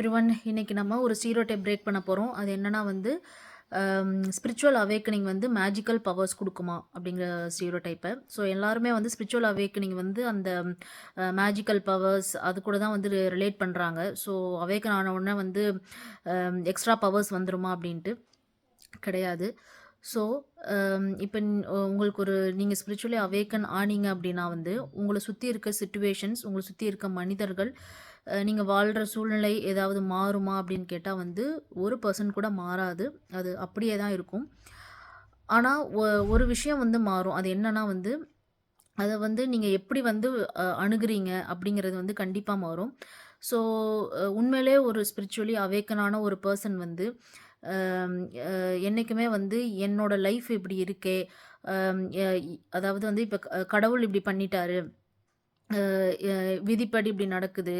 Everyone, இன்னைக்கு நம்ம ஒரு ஸ்டீரியோடைப் பிரேக் பண்ண போகிறோம். அது என்னன்னா வந்து ஸ்பிரிச்சுவல் அவேக்கனிங் வந்து மேஜிக்கல் பவர்ஸ் கொடுக்குமா அப்படிங்கிற ஸ்டீரியோடைப்பை. ஸோ எல்லாருமே வந்து ஸ்பிரிச்சுவல் அவேக்கனிங் வந்து அந்த மேஜிக்கல் பவர்ஸ் அது கூட தான் வந்து ரிலேட் பண்ணுறாங்க. ஸோ அவேக்கன் ஆன உடனே வந்து எக்ஸ்ட்ரா பவர்ஸ் வந்துருமா அப்படின்ட்டு கிடையாது. ஸோ இப்போ உங்களுக்கு நீங்கள் ஸ்பிரிச்சுவலி அவேக்கன் ஆனீங்க அப்படின்னா வந்து உங்களை சுற்றி இருக்க சிச்சுவேஷன்ஸ், உங்களை சுற்றி இருக்க மனிதர்கள், நீங்கள் வாழ்கிற சூழ்நிலை ஏதாவது மாறுமா அப்படின்னு கேட்டால் வந்து ஒரு பர்சன் கூட மாறாது. அது அப்படியே தான் இருக்கும். ஆனால் ஒரு விஷயம் வந்து மாறும். அது என்னன்னா வந்து அதை வந்து நீங்கள் எப்படி வந்து அணுகுறீங்க அப்படிங்கிறது வந்து கண்டிப்பாக மாறும். ஸோ உண்மையிலே ஒரு ஸ்பிரிச்சுவலி அவேக்கனான ஒரு பர்சன் வந்து என்றைக்குமே வந்து என்னோட லைஃப் இப்படி இருக்கே, அதாவது வந்து இப்போ கடவுள் இப்படி பண்ணிட்டாரு, விதிப்படி இப்படி நடக்குது,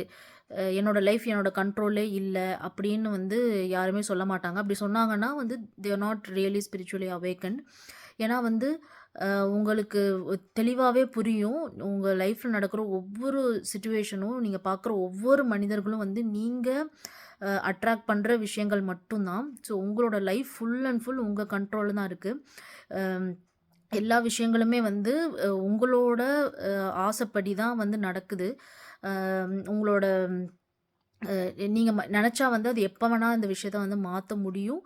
என்னோட லைஃப் என்னோட கண்ட்ரோல்லே இல்லை அப்படின்னு வந்து யாருமே சொல்ல மாட்டாங்க. அப்படி சொன்னாங்கன்னா வந்து they are not really spiritually awaken. ஏன்னா வந்து உங்களுக்கு தெளிவாகவே புரியும், உங்கள் லைஃப்பில் நடக்கிற ஒவ்வொரு சுச்சுவேஷனும், நீங்கள் பார்க்குற ஒவ்வொரு மனிதர்களும் வந்து நீங்கள் அட்ராக்ட் பண்ணுற விஷயங்கள் மட்டும்தான். ஸோ உங்களோட லைஃப் ஃபுல் அண்ட் ஃபுல் உங்கள் கண்ட்ரோலில் தான் இருக்குது. எல்லா விஷயங்களுமே வந்து உங்களோட ஆசைப்படி தான் வந்து நடக்குது. உங்களோட நீங்கள் நினச்சா வந்து அது எப்போ வேணால் இந்த விஷயத்த வந்து மாற்ற முடியும்.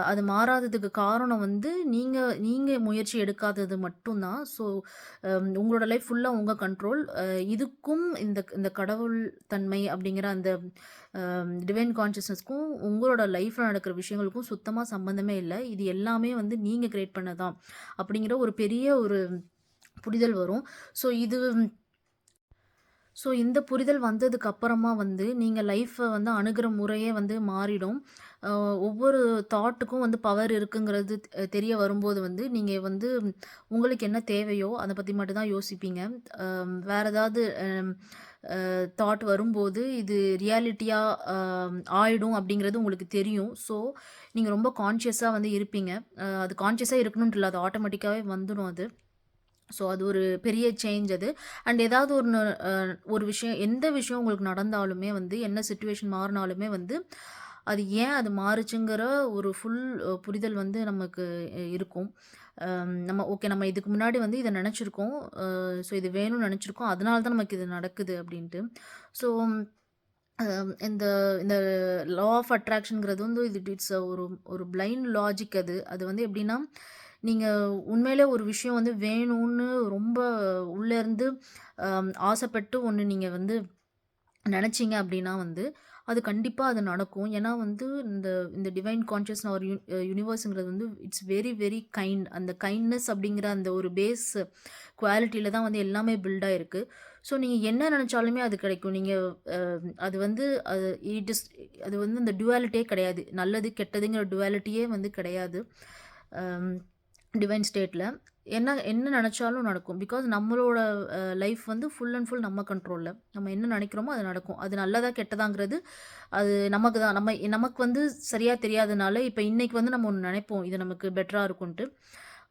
அது மாறாததுக்கு காரணம் வந்து நீங்கள் முயற்சி எடுக்காதது மட்டும்தான். ஸோ உங்களோட லைஃப் ஃபுல்லாக உங்கள் கண்ட்ரோல். இதுக்கும் இந்த இந்த கடவுள் தன்மை அப்படிங்கிற அந்த டிவைன் கான்ஷியஸ்னஸ்க்கும் உங்களோட லைஃப்பில் நடக்கிற விஷயங்களுக்கும் சுத்தமாக சம்மந்தமே இல்லை. இது எல்லாமே வந்து நீங்கள் கிரியேட் பண்ணதான் அப்படிங்கிற ஒரு பெரிய ஒரு புரிதல் வரும். ஸோ இந்த புரிதல் வந்ததுக்கு அப்புறமா வந்து நீங்கள் லைஃப்பை வந்து அணுகிற முறையே வந்து மாறிடும். ஒவ்வொரு தாட்டுக்கும் வந்து பவர் இருக்குங்கிறது தெரிய வரும்போது வந்து நீங்கள் வந்து உங்களுக்கு என்ன தேவையோ அதை பற்றி மட்டும்தான் யோசிப்பீங்க. வேறு ஏதாவது தாட் வரும்போது இது ரியாலிட்டியாக ஆயிடும் அப்படிங்கிறது உங்களுக்கு தெரியும். ஸோ நீங்கள் ரொம்ப கான்ஷியஸாக வந்து இருப்பீங்க. அது கான்ஷியஸாக இருக்கணுன்ட்டு இல்லை, அது ஆட்டோமேட்டிக்காகவே வந்துடும் அது. ஸோ அது ஒரு பெரிய சேஞ்ச் அது. அண்ட் ஏதாவது ஒரு விஷயம், எந்த விஷயம் உங்களுக்கு நடந்தாலுமே வந்து, என்ன சிச்சுவேஷன் மாறினாலுமே வந்து அது ஏன் அது மாறுச்சுங்கிற ஒரு ஃபுல் புரிதல் வந்து நமக்கு இருக்கும். நம்ம இதுக்கு முன்னாடி வந்து இதை நினச்சிருக்கோம், ஸோ இது வேணும்னு நினச்சிருக்கோம், அதனால தான் நமக்கு இது நடக்குது அப்படின்ட்டு. ஸோ இந்த இந்த லா ஆஃப் அட்ராக்ஷன்ங்கிறது வந்து இட்ஸ் ஒரு ஒரு பிளைண்ட் லாஜிக். அது வந்து எப்படின்னா, நீங்கள் உண்மையிலே ஒரு விஷயம் வந்து வேணும்னு ரொம்ப உள்ளேருந்து ஆசைப்பட்டு ஒன்று நீங்கள் வந்து நினச்சிங்க அப்படின்னா வந்து அது கண்டிப்பாக அது நடக்கும். ஏன்னா வந்து இந்த இந்த டிவைன் கான்ஷியஸ் ஒரு யூனிவர்ஸுங்கிறது வந்து இட்ஸ் வெரி வெரி கைண்ட். அந்த கைண்ட்னஸ் அப்படிங்கிற அந்த ஒரு பேஸ் குவாலிட்டியில் தான் வந்து எல்லாமே பில்டாக இருக்குது. ஸோ நீங்கள் என்ன நினச்சாலுமே அது கிடைக்கும். நீங்கள் அது வந்து அது வந்து இந்த டுவாலிட்டியே கிடையாது. நல்லது கெட்டதுங்கிற டுவாலிட்டியே வந்து கிடையாது டிவைன் ஸ்டேட்டில். என்ன என்ன நினச்சாலும் நடக்கும். பிகாஸ் நம்மளோட லைஃப் வந்து ஃபுல் அண்ட் ஃபுல் நம்ம கண்ட்ரோலில். நம்ம என்ன நினைக்கிறோமோ அது நடக்கும். அது நல்லதா கெட்டதாங்கிறது அது நமக்கு தான். நமக்கு வந்து சரியாக தெரியாதனால இப்போ இன்றைக்கி வந்து நம்ம ஒன்று நினைப்போம், இது நமக்கு பெட்டராக இருக்கும்ன்ட்டு.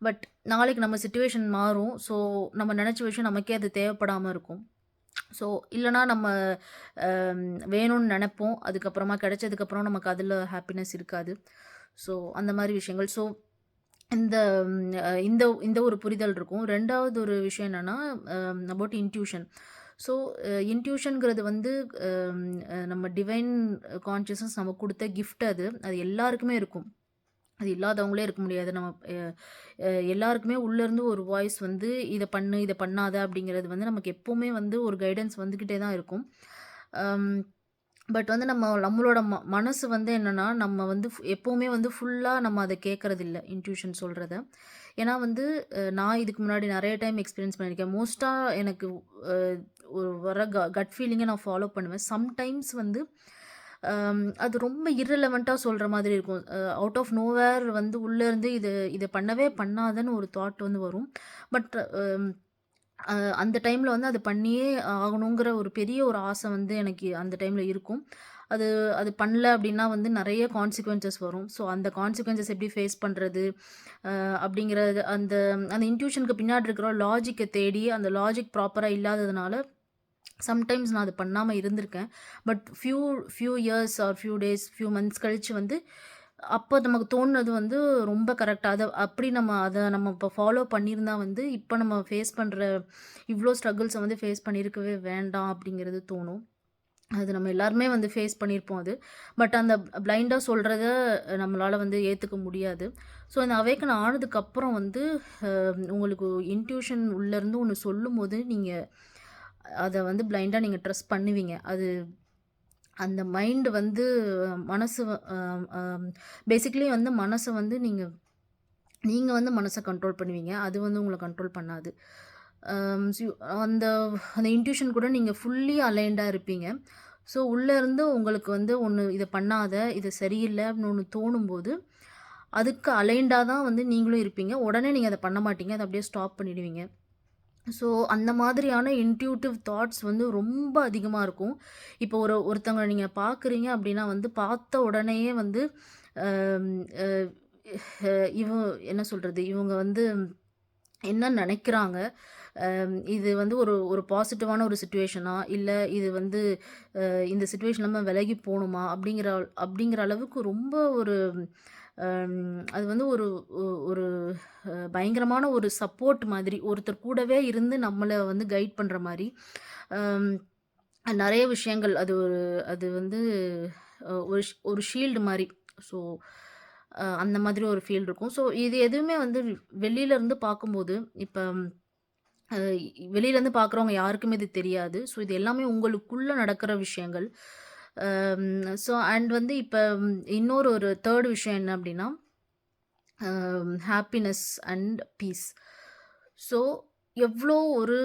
பட் நாளைக்கு நம்ம சிச்சுவேஷன் மாறும். ஸோ நம்ம நினச்ச விஷயம் நமக்கே அது தேவைப்படாமல் இருக்கும். ஸோ இல்லைனா நம்ம வேணும்னு நினைப்போம், அதுக்கப்புறமா கிடைச்சதுக்கப்புறம் நமக்கு அதில் ஹாப்பினஸ் இருக்காது. ஸோ அந்த மாதிரி விஷயங்கள். ஸோ இந்த இந்த இந்த ஒரு புரிதல் இருக்கும். 2வது ஒரு விஷயம் என்னென்னா அபவுட் இன்ட்யூஷன். ஸோ இன்ட்யூஷன்ங்கிறது வந்து நம்ம டிவைன் கான்ஷியஸ்னஸ் நமக்கு கொடுத்த கிஃப்ட். அது எல்லாருக்குமே இருக்கும். அது இல்லாதவங்களே இருக்க முடியாது. நம்ம எல்லாருக்குமே உள்ளேருந்து ஒரு வாய்ஸ் வந்து இதை பண்ணு, இதை பண்ணாத அப்படிங்கிறது வந்து நமக்கு எப்போவுமே வந்து ஒரு கைடன்ஸ் வந்துக்கிட்டே தான் இருக்கும். பட் வந்து நம்மளோட மனசு வந்து என்னென்னா, நம்ம வந்து எப்போவுமே வந்து ஃபுல்லாக நம்ம அதை கேட்குறதில்ல, இன்ட்யூஷன் சொல்கிறத. ஏன்னா வந்து நான் இதுக்கு முன்னாடி நிறைய டைம் எக்ஸ்பீரியன்ஸ் பண்ணியிருக்கேன். மோஸ்ட்டாக எனக்கு ஒரு வர கட் ஃபீலிங்கை நான் ஃபாலோ பண்ணுவேன். சம்டைம்ஸ் வந்து அது ரொம்ப இர்ரெலவெண்ட்டாக சொல்கிற மாதிரி இருக்கும். அவுட் ஆஃப் நோவேர் வந்து உள்ளேருந்து இதை பண்ணவே பண்ணாதன்னு ஒரு தாட் வந்து வரும். பட் அந்த டைமில் வந்து அது பண்ணியே ஆகணுங்கிற ஒரு பெரிய ஒரு ஆசை வந்து எனக்கு அந்த டைமில் இருக்கும். அது பண்ணல அப்படின்னா வந்து நிறைய கான்சிக்வன்சஸ் வரும். ஸோ அந்த கான்சிக்வன்சஸ் எப்படி ஃபேஸ் பண்ணுறது அப்படிங்கிறது, அந்த அந்த இன்ட்யூஷனுக்கு பின்னாடி இருக்கிற லாஜிக்கை தேடி அந்த லாஜிக் ப்ராப்பராக இல்லாததுனால சம்டைம்ஸ் நான் அது பண்ணாம இருந்திருக்கேன். But few years or few days, few months கழிச்சு வந்து, அப்ப நமக்கு தோணுனது வந்து ரொம்ப கரெக்ட்டா அப்படி நம்ம இப்ப ஃபாலோ பண்ணியிருந்தா வந்து, இப்ப நம்ம ஃபேஸ் பண்ற இவ்ளோ ஸ்ட்ரகிள்ஸ வந்து ஃபேஸ் பண்ணியிருக்கவே வேண்டாம் அப்படிங்கிறது தோணும். அது நம்ம எல்லாருமே வந்து ஃபேஸ் பண்ணியிருப்போம் அது. பட் அந்த பிளைண்டா சொல்றத நம்மளால வந்து ஏத்துக்க முடியாது. ஸோ அந்த அவேக்கன் ஆனதுக்கப்புறம் வந்து உங்களுக்கு இன்ட்யூஷன் உள்ளேருந்து ஒண்ணு சொல்லும்போது, நீங்க அத வந்து பிளைண்டா நீங்க ட்ரஸ்ட் பண்ணுவீங்க. அது அந்த மைண்ட் வந்து மனசு அ அ பேசிக்கலி வந்து மனச வந்து நீங்க நீங்க வந்து மனச கண்ட்ரோல் பண்ணுவீங்க. அது வந்து உங்கள கண்ட்ரோல் பண்ணாது. ஸோ அந்த அந்த இன்ட்யூஷன் கூட நீங்க ஃபுல்லி அலைன்டா இருப்பீங்க. ஸோ உள்ள இருந்து உங்களுக்கு வந்து ஒண்ணு இத பண்ணாத, இது சரியில்ல அப்படின்னு ஒண்ணு தோணும்போது, அதுக்கு அலைன்டா தான் வந்து நீங்களும் இருப்பீங்க. உடனே நீங்க அத பண்ண மாட்டீங்க. அத அப்படியே ஸ்டாப் பண்ணிடுவீங்க. ஸோ, அந்த மாதிரியான இன்ட்யூட்டிவ் தாட்ஸ் வந்து ரொம்ப அதிகமா இருக்கும். இப்போ ஒருத்தவங்கள நீங்க பார்க்குறீங்க அப்படின்னா வந்து, பார்த்த உடனேயே வந்து அம் அ அ இவ என்ன சொல்றது? இவங்க வந்து என்ன நெனைக்கிறாங்க? இது வந்து ஒரு ஒரு பாசிட்டிவான ஒரு சிச்சுவேஷனா? இல்ல இது வந்து இந்த சிச்சுவேஷன்ல நம்ம விலகி போணுமா? அப்படிங்கிற அளவுக்கு ரொம்ப ஒரு அது வந்து ஒரு ஒரு பயங்கரமான ஒரு சப்போர்ட் மாதிரி, ஒருத்தர் கூடவே இருந்து நம்மள வந்து கைட் பண்ற மாரி, அம் நெறைய விஷயங்கள் அது வந்து ஒரு ஷீல்டு மாரி. ஸோ, அந்த மாதிரி ஒரு ஃபீல் இருக்கும். ஸோ, இது எதுவுமே வந்து வெளியில இருந்து பார்க்கும்போது, இப்ப அ வெளியிலேருந்து பார்க்குறவங்க யாருக்குமே இது தெரியாது. ஸோ, இது எல்லாமே உங்களுக்குள்ள நடக்கிற விஷயங்கள். ஸோ அண்ட் வந்து இப்ப இன்னொரு ஒரு 3 விஷயம் என்ன அப்டின்னா, ஹேப்பினஸ் அண்ட் பீஸ். ஸோ, எவ்ளோ ஒரு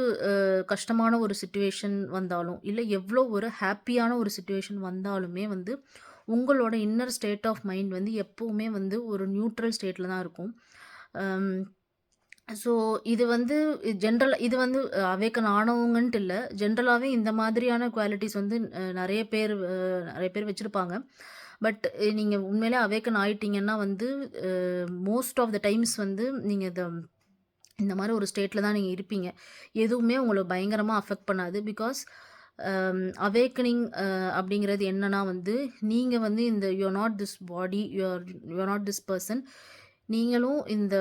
கஷ்டமான ஒரு சிச்சுவேஷன் வந்தாலும், இல்ல எவ்ளோ ஒரு ஹேப்பியான ஒரு சிச்சுவேஷன் வந்தாலுமே வந்து, உங்களோட இன்னர் ஸ்டேட் ஆஃப் மைண்ட் வந்து எப்பவுமே வந்து ஒரு நியூட்ரல் ஸ்டேட்ல தான் இருக்கும். அம் ஸோ இது வந்து இது வந்து அவேக்கன் ஆனவங்கன்ட்டு இல்ல. ஜென்ரலாவே இந்த மாதிரியான குவாலிட்டீஸ் வந்து நெறைய பேர் வச்சிருப்பாங்க. பட் நீங்க உண்மையிலே அவேக்கன் ஆயிட்டீங்கன்னா வந்து மோஸ்ட் ஆஃப் த டைம்ஸ் வந்து நீங்க இந்த மாரி ஒரு ஸ்டேட்ல தான் நீங்க இருப்பீங்க. எதுவுமே உங்கள பயங்கரமா அஃபெக்ட் பண்ணாது. பிகாஸ் அவேக்கனிங் அப்படிங்கிறது என்னன்னா வந்து, நீங்க வந்து you are not this body, you are not this person. நீங்களும் இந்த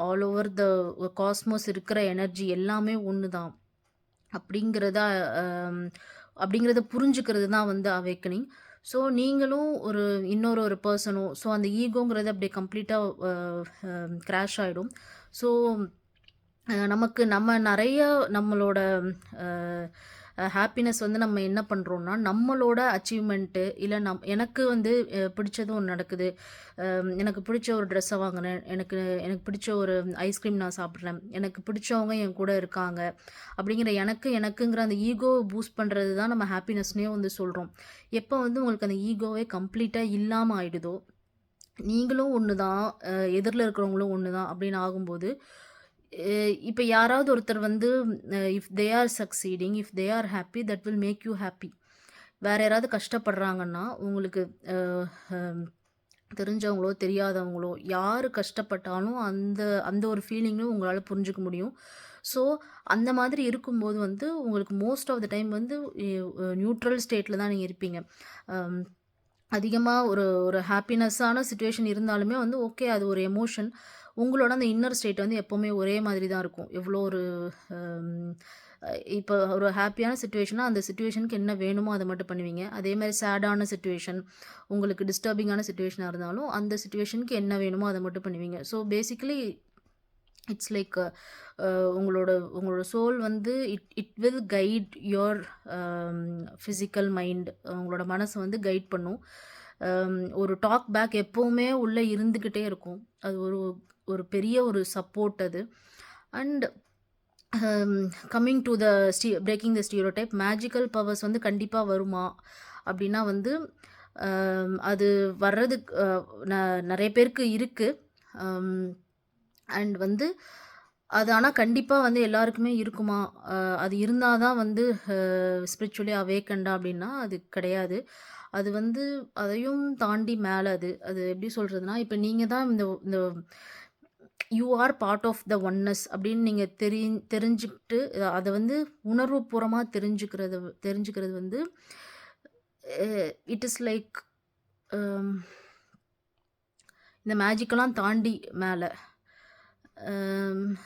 ஆல் ஓவர் காஸ்மோஸ் இருக்கிற எனர்ஜி எல்லாமே ஒண்ணு தான். அப்படிங்கிறத அம் அப்படிங்கிறத புரிஞ்சுக்கிறது தான் வந்து அவேக்கனிங். ஸோ நீங்களும் இன்னொரு பெர்சனோ ஸோ அந்த ஈகோங்கிறது அப்படியே கம்ப்ளீட்டா அ அ கிராஷ் ஆயிடும். ஸோ நம்ம நெறைய நம்மளோட அ ஹேப்பினஸ் வந்து நம்ம என்ன பண்றோம்னா, நம்மளோட அச்சீவ்மென்ட்டு இல்ல எனக்கு வந்து பிடிச்சது ஒண்ணு நடக்குது. எனக்கு பிடிச்ச ஒரு ட்ரெஸ்ஸ வாங்குனேன். எனக்கு எனக்கு பிடிச்ச ஒரு ஐஸ்கிரீம் நான் சாப்பிடுறேன். எனக்கு பிடிச்சவங்க என் கூட இருக்காங்க. அப்படிங்கிற எனக்குங்கிற அந்த ஈகோவ பூஸ்ட் பண்றது தான் நம்ம ஹேப்பினஸ்ன்னே வந்து சொல்றோம். எப்ப வந்து உங்களுக்கு அந்த ஈகோவே கம்ப்ளீட்டா இல்லாம ஆயிடுதோ, நீங்களும் ஒண்ணு தான், எதிர்ல இருக்கிறவங்களும் ஒண்ணு தான் அப்படின்னு ஆகும்போது, இப்ப யாராவது ஒருத்தர் வந்து if they are succeeding, if they are happy that will make you happy. வேற யாராவது கஷ்டப்படுறாங்கன்னா, உங்களுக்கு அ அம் தெரிஞ்சவங்களோ, தெரியாதவங்களோ யாரு கஷ்டப்பட்டாலும் அந்த அந்த ஒரு ஃபீலிங்கும் உங்களால புரிஞ்சுக்க முடியும். ஸோ, அந்த மாதிரி இருக்கும்போது வந்து உங்களுக்கு மோஸ்ட் ஆஃப் த டைம் வந்து நியூட்ரல் ஸ்டேட்ல தான் நீங்க இருப்பீங்க. அம் அதிகமா ஒரு ஒரு ஹேப்பினஸ்ஸான சிச்சுவேஷன் இருந்தாலுமே வந்து ஓகே அது ஒரு எமோஷன். உங்களோட அந்த இன்னர் ஸ்டேட் வந்து எப்பவுமே ஒரே மாதிரி தான் இருக்கும். எவ்வளோ ஒரு அம் இப்போ ஒரு ஹேப்பியான சிச்சுவேஷன்னா, அந்த சிச்சுவேஷனுக்கு என்ன வேணுமோ அத மட்டும் பண்ணுவீங்க. அதே மாரி சேடான சிச்சுவேஷன், உங்களுக்கு டிஸ்டர்பிங்கான சிச்சுவேஷனா இருந்தாலும், அந்த சிச்சுவேஷனுக்கு என்ன வேணுமோ அத மட்டும் பண்ணுவீங்க. ஸோ பேசிக்கலி இட்ஸ் லைக் உங்களோட உங்களோட சோல் வந்து it will guide your physical mind. உங்களோட மனசு வந்து கைட் பண்ணும். ஒரு டாக் பேக் எப்பவுமே உள்ள இருந்துகிட்டே இருக்கும். அது ஒரு ஒரு பெரிய ஒரு சப்போர்ட் அது. And coming to breaking the stereotype, magical powers வந்து கண்டிப்பா வருமா? அப்படின்னா வந்து அது வர்றதுக்கு நெறைய பேருக்கு இருக்கு. அண்ட் வந்து அது ஆனா கண்டிப்பா வந்து எல்லாருக்குமே இருக்குமா? அ அது இருந்தா தான் வந்து ஸ்பிரிச்சுவலி அவேக்கன்டா அப்படின்னா, அது கிடையாது. அது வந்து அதையும் தாண்டி மேல அது. அது எப்படி சொல்றதுன்னா, இப்ப நீங்க தான் இந்த இந்த you are part of the oneness அப்படின்னு நீங்கள் தெரிஞ்சுக்கிட்டு அதை வந்து உணர்வுபூர்வமாக தெரிஞ்சுக்கிறது வந்து இட் இஸ் லைக் இந்த மேஜிக்கெல்லாம் தாண்டி மேலே.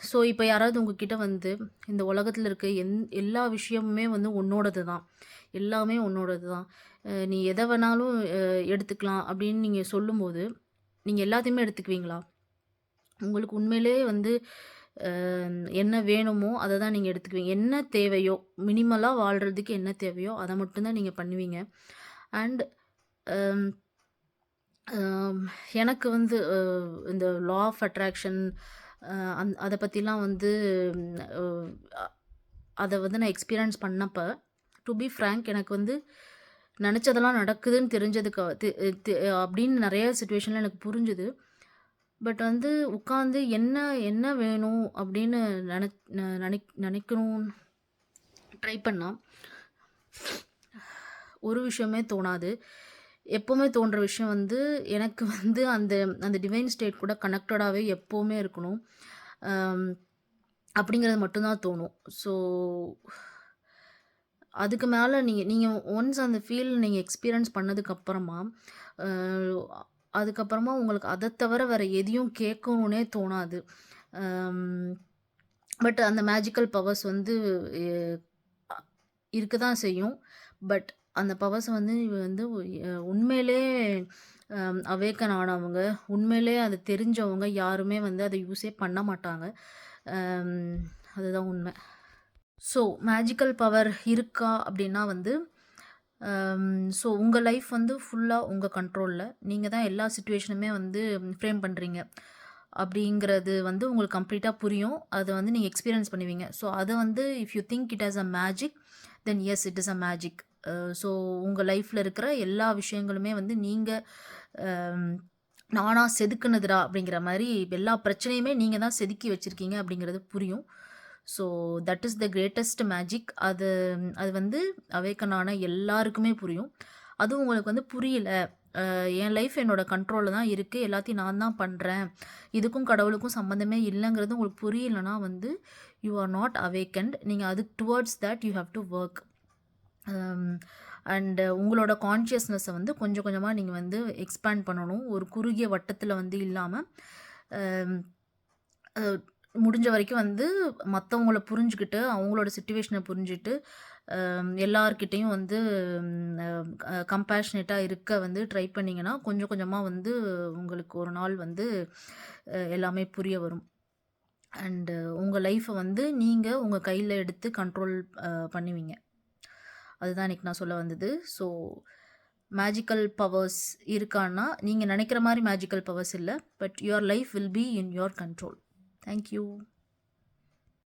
ஸோ இப்போ யாராவது உங்ககிட்ட வந்து இந்த உலகத்தில் இருக்க எல்லா விஷயமுமே வந்து உன்னோடது தான், எல்லாமே உன்னோடது தான், நீ எதை வேணாலும் எடுத்துக்கலாம் அப்படின்னு நீங்கள் சொல்லும்போது நீங்கள் எல்லாத்தையுமே எடுத்துக்குவீங்களா? உங்களுக்கு உண்மையிலே வந்து என்ன வேணுமோ அதை தான் நீங்கள் எடுத்துக்குவீங்க. என்ன தேவையோ, மினிமலாக வாழ்கிறதுக்கு என்ன தேவையோ அதை மட்டும்தான் நீங்கள் பண்ணுவீங்க. அண்ட் எனக்கு வந்து இந்த லா ஆஃப் அட்ராக்ஷன் அதை பற்றிலாம் வந்து அதை வந்து நான் எக்ஸ்பீரியன்ஸ் பண்ணப்போ, டு பி ஃப்ரேங்க், எனக்கு வந்து நினச்சதெல்லாம் நடக்குதுன்னு தெரிஞ்சதுக்கு அப்படின்னு நிறைய சுச்சுவேஷனில் எனக்கு புரிஞ்சுது. பட் வந்து உட்காந்து என்ன என்ன வேணும் அப்படின்னு நினைக்கணும்னு ட்ரை பண்ணால் ஒரு விஷயமே தோணாது. எப்போவுமே தோன்ற விஷயம் வந்து எனக்கு வந்து அந்த அந்த டிவைன் ஸ்டேட் கூட கனெக்டடாகவே எப்போவுமே இருக்கணும் அப்படிங்கிறது மட்டும்தான் தோணும். ஸோ அதுக்கு மேலே நீங்கள் ஒன்ஸ் அந்த ஃபீல் நீங்கள் எக்ஸ்பீரியன்ஸ் பண்ணதுக்கப்புறமா அதுக்கப்புறமா உங்களுக்கு அதை தவிர வேறு எதையும் கேட்கணுன்னே தோணாது. பட் அந்த மேஜிக்கல் பவர்ஸ் வந்து இருக்க தான் செய்யும். பட் அந்த பவர்ஸ் வந்து உண்மையிலே அவேக்கன் ஆனவங்க, உண்மையிலே அது தெரிஞ்சவங்க யாருமே வந்து அதை யூஸே பண்ண மாட்டாங்க. அதுதான் உண்மை. ஸோ மேஜிக்கல் பவர் இருக்கா அப்படின்னா வந்து ஸோ உங்கள் லைஃப் வந்து ஃபுல்லாக உங்கள் கண்ட்ரோலில், நீங்கள் தான் எல்லா சிச்சுவேஷனுமே வந்து ஃப்ரேம் பண்ணுறீங்க அப்படிங்கிறது வந்து உங்களுக்கு கம்ப்ளீட்டாக புரியும். அதை வந்து நீங்கள் எக்ஸ்பீரியன்ஸ் பண்ணுவீங்க. ஸோ அதை வந்து if you think it as a magic, then yes, it is a magic. So உங்கள் லைஃப்பில் இருக்கிற எல்லா விஷயங்களுமே வந்து நீங்கள் நானாக செதுக்குனதுடா அப்படிங்கிற மாதிரி எல்லா பிரச்சனையுமே நீங்கள் தான் செதுக்கி வச்சுருக்கீங்க அப்படிங்கிறது புரியும். So that is the greatest magic. அது வந்து அவேக்கனான எல்லாருக்குமே புரியும். அதுவும் உங்களுக்கு வந்து புரியல, என் லைஃப் என்னோடய கண்ட்ரோலில் தான் இருக்குது, எல்லாத்தையும் நான் தான் பண்ணுறேன், இதுக்கும் கடவுளுக்கும் சம்மந்தமே இல்லைங்கிறது உங்களுக்கு புரியலைன்னா வந்து யூ ஆர் நாட் அவேக்கன்ட். நீங்கள் அதுக்கு towards that you have to work. And உங்களோட கான்ஷியஸ்னஸை வந்து கொஞ்சம் கொஞ்சமாக நீங்கள் வந்து எக்ஸ்பேண்ட் பண்ணணும். ஒரு குறுகிய வட்டத்தில் வந்து இல்லாமல் முடிஞ்ச வரைக்கும் வந்து மற்றவங்கள புரிஞ்சுக்கிட்டு, அவங்களோட சிச்சுவேஷனை புரிஞ்சுட்டு, எல்லார்கிட்டேயும் வந்து கம்பேஷனேட்டாக இருக்க வந்து ட்ரை பண்ணிங்கன்னா கொஞ்சம் கொஞ்சமாக வந்து உங்களுக்கு ஒரு நாள் வந்து எல்லாமே புரிய வரும். அண்டு உங்கள் லைஃப்பை வந்து நீங்கள் உங்கள் கையில் எடுத்து கண்ட்ரோல் பண்ணுவீங்க. அதுதான் இன்றைக்கி நான் சொல்ல வந்தது. ஸோ மேஜிக்கல் பவர்ஸ் இருக்கான்னா, நீங்கள் நினைக்கிற மாதிரி மேஜிக்கல் பவர்ஸ் இல்லை, but your life will be in your control. Thank you.